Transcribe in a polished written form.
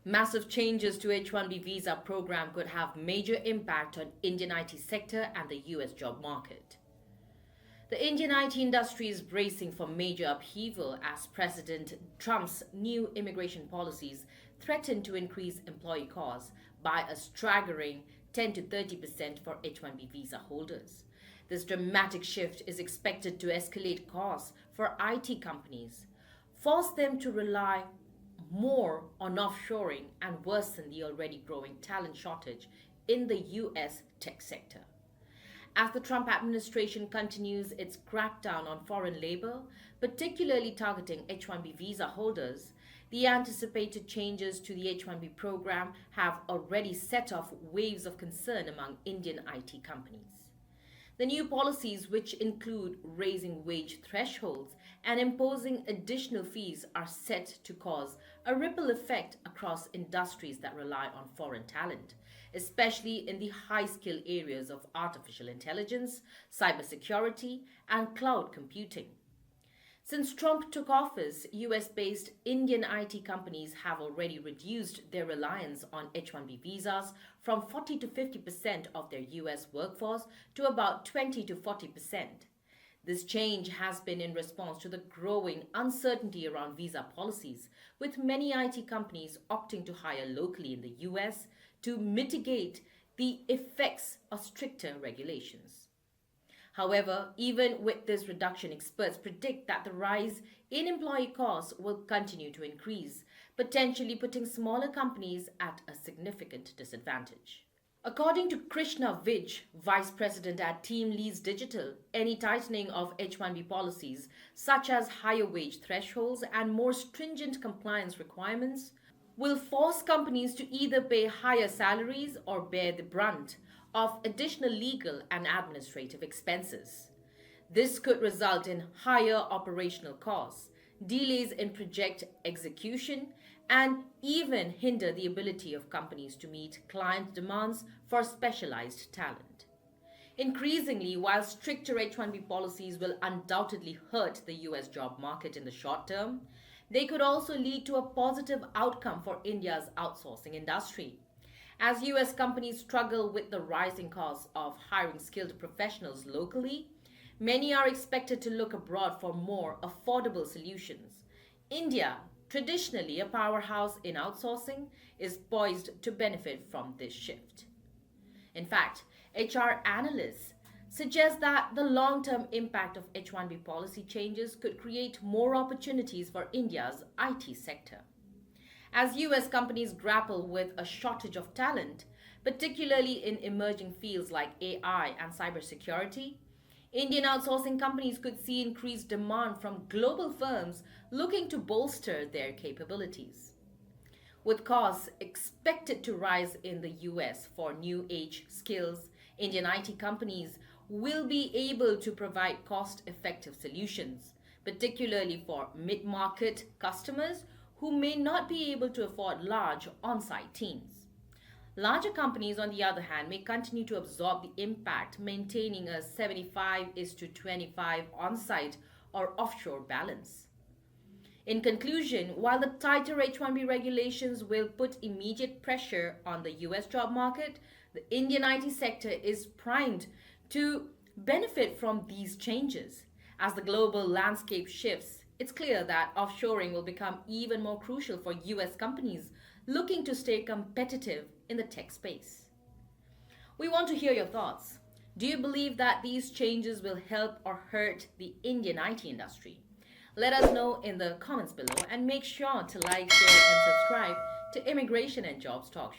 Massive changes to H1B Visa program could have major impact on Indian IT sector and the US job market. The Indian IT industry is bracing for major upheaval as President Trump's new immigration policies threaten to increase employee costs by a staggering 10 to 30% for H1B visa holders. This dramatic shift is expected to escalate costs for IT companies, force them to rely more on offshoring, and worsen the already growing talent shortage in the US tech sector. As the Trump administration continues its crackdown on foreign labor, particularly targeting H1B visa holders, the anticipated changes to the H1B program have already set off waves of concern among Indian IT companies. The new policies, which include raising wage thresholds and imposing additional fees, are set to cause a ripple effect across industries that rely on foreign talent, especially in the high-skill areas of artificial intelligence, cybersecurity, and cloud computing. Since Trump took office, US-based Indian IT companies have already reduced their reliance on H-1B visas from 40 to 50% of their US workforce to about 20 to 40%. This change has been in response to the growing uncertainty around visa policies, with many IT companies opting to hire locally in the US to mitigate the effects of stricter regulations. However, even with this reduction, experts predict that the rise in employee costs will continue to increase, potentially putting smaller companies at a significant disadvantage. According to Krishna Vij, Vice President at Team Leads Digital, any tightening of H-1B policies, such as higher wage thresholds and more stringent compliance requirements, will force companies to either pay higher salaries or bear the brunt of additional legal and administrative expenses. This could result in higher operational costs, delays in project execution, and even hinder the ability of companies to meet client demands for specialized talent. Increasingly, while stricter H-1B policies will undoubtedly hurt the US job market in the short term, they could also lead to a positive outcome for India's outsourcing industry. As US companies struggle with the rising costs of hiring skilled professionals locally, many are expected to look abroad for more affordable solutions. India, traditionally a powerhouse in outsourcing, is poised to benefit from this shift. In fact, HR analysts suggest that the long-term impact of H-1B policy changes could create more opportunities for India's IT sector. As US companies grapple with a shortage of talent, particularly in emerging fields like AI and cybersecurity, Indian outsourcing companies could see increased demand from global firms looking to bolster their capabilities. With costs expected to rise in the US for new age skills, Indian IT companies will be able to provide cost-effective solutions, particularly for mid-market customers who may not be able to afford large on-site teams. Larger companies, on the other hand, may continue to absorb the impact, maintaining a 75:25 on-site or offshore balance. In conclusion, while the tighter H-1B regulations will put immediate pressure on the US job market, the Indian IT sector is primed to benefit from these changes. As the global landscape shifts, it's clear that offshoring will become even more crucial for US companies looking to stay competitive in the tech space. We want to hear your thoughts. Do you believe that these changes will help or hurt the Indian IT industry? Let us know in the comments below, and make sure to like, share, and subscribe to Immigration and Jobs Talk